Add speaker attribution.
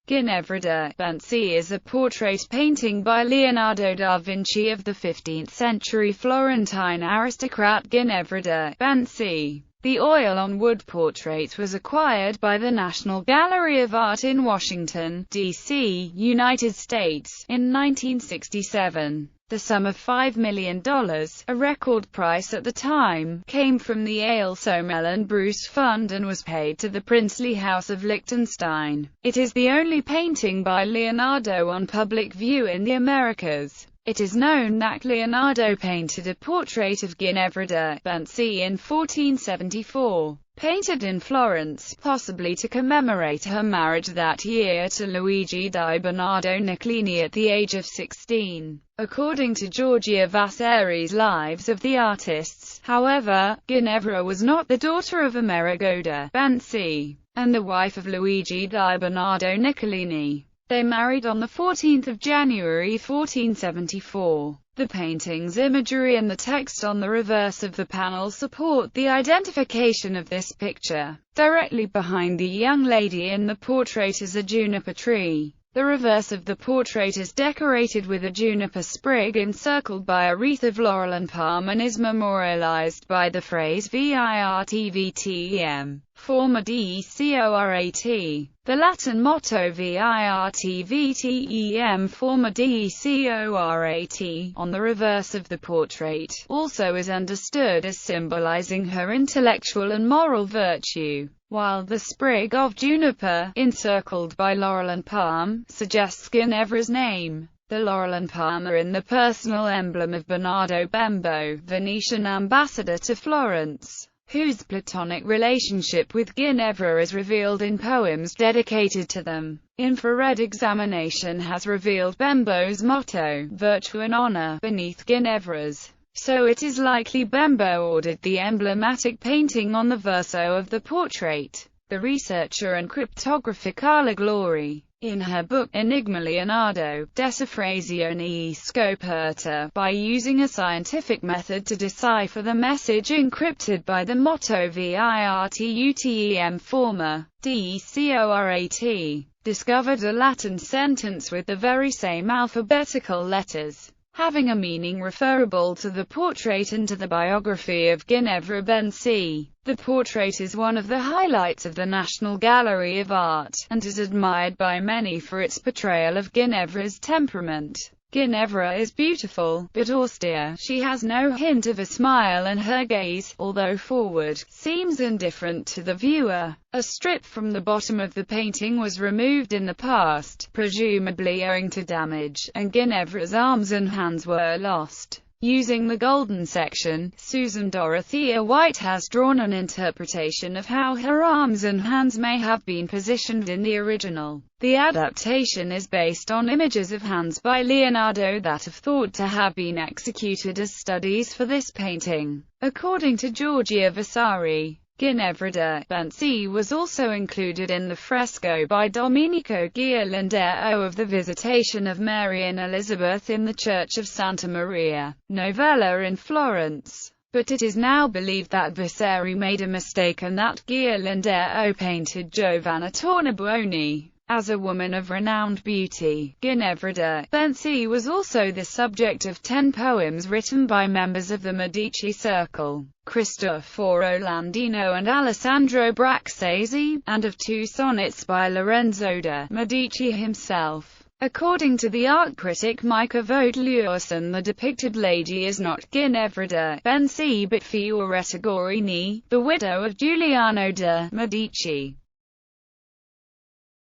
Speaker 1: Ginevra de Benci is a portrait painting by Leonardo da Vinci of the 15th century Florentine aristocrat Ginevra de Benci. The oil on wood portrait was acquired by the National Gallery of Art in Washington, D.C., United States, in 1967. The sum of $5 million, a record price at the time, came from the Milan Bruce Fund and was paid to the princely house of Liechtenstein. It is the only painting by Leonardo on public view in the Americas. It is known that Leonardo painted a portrait of Ginevra de Benci in 1474, painted in Florence, possibly to commemorate her marriage that year to Luigi di Bernardo Niccolini at the age of 16. According to Giorgio Vasari's Lives of the Artists, however, Ginevra was not the daughter of Amerigo de Benci, and the wife of Luigi di Bernardo Niccolini. They married on 14 January 1474. The painting's imagery and the text on the reverse of the panel support the identification of this picture. Directly behind the young lady in the portrait is a juniper tree. The reverse of the portrait is decorated with a juniper sprig encircled by a wreath of laurel and palm and is memorialized by the phrase VIATVTEM, forma DECORAT. The Latin motto VIATVTEM, forma DECORAT, on the reverse of the portrait, also is understood as symbolizing her intellectual and moral virtue, while the sprig of juniper, encircled by laurel and palm, suggests Ginevra's name. The laurel and palm are in the personal emblem of Bernardo Bembo, Venetian ambassador to Florence, whose platonic relationship with Ginevra is revealed in poems dedicated to them. Infrared examination has revealed Bembo's motto, virtue and honor, beneath Ginevra's. So it is likely Bembo ordered the emblematic painting on the verso of the portrait. The researcher and cryptographer Carla Glory, in her book Enigma Leonardo, Decifrazione Scoperta, by using a scientific method to decipher the message encrypted by the motto VIRTUTEM, forma DECORAT, discovered a Latin sentence with the very same alphabetical letters, having a meaning referable to the portrait and to the biography of Ginevra Benci. The portrait is one of the highlights of the National Gallery of Art, and is admired by many for its portrayal of Ginevra's temperament. Ginevra is beautiful, but austere. She has no hint of a smile and her gaze, although forward, seems indifferent to the viewer. A strip from the bottom of the painting was removed in the past, presumably owing to damage, and Ginevra's arms and hands were lost. Using the golden section, Susan Dorothea White has drawn an interpretation of how her arms and hands may have been positioned in the original. The adaptation is based on images of hands by Leonardo that are thought to have been executed as studies for this painting. According to Giorgio Vasari, Ginevra de Benci was also included in the fresco by Domenico Ghirlandaio of the Visitation of Mary and Elizabeth in the Church of Santa Maria Novella in Florence. But it is now believed that Vasari made a mistake and that Ghirlandaio painted Giovanna Tornabuoni as a woman of renowned beauty. Ginevra de Benci was also the subject of 10 poems written by members of the Medici circle, Cristoforo Landino and Alessandro Braccesi, and of 2 sonnets by Lorenzo de Medici himself. According to the art critic Micah Vogt-Lursen, the depicted lady is not Ginevra de Benci but Fioretta Gorini, the widow of Giuliano de Medici.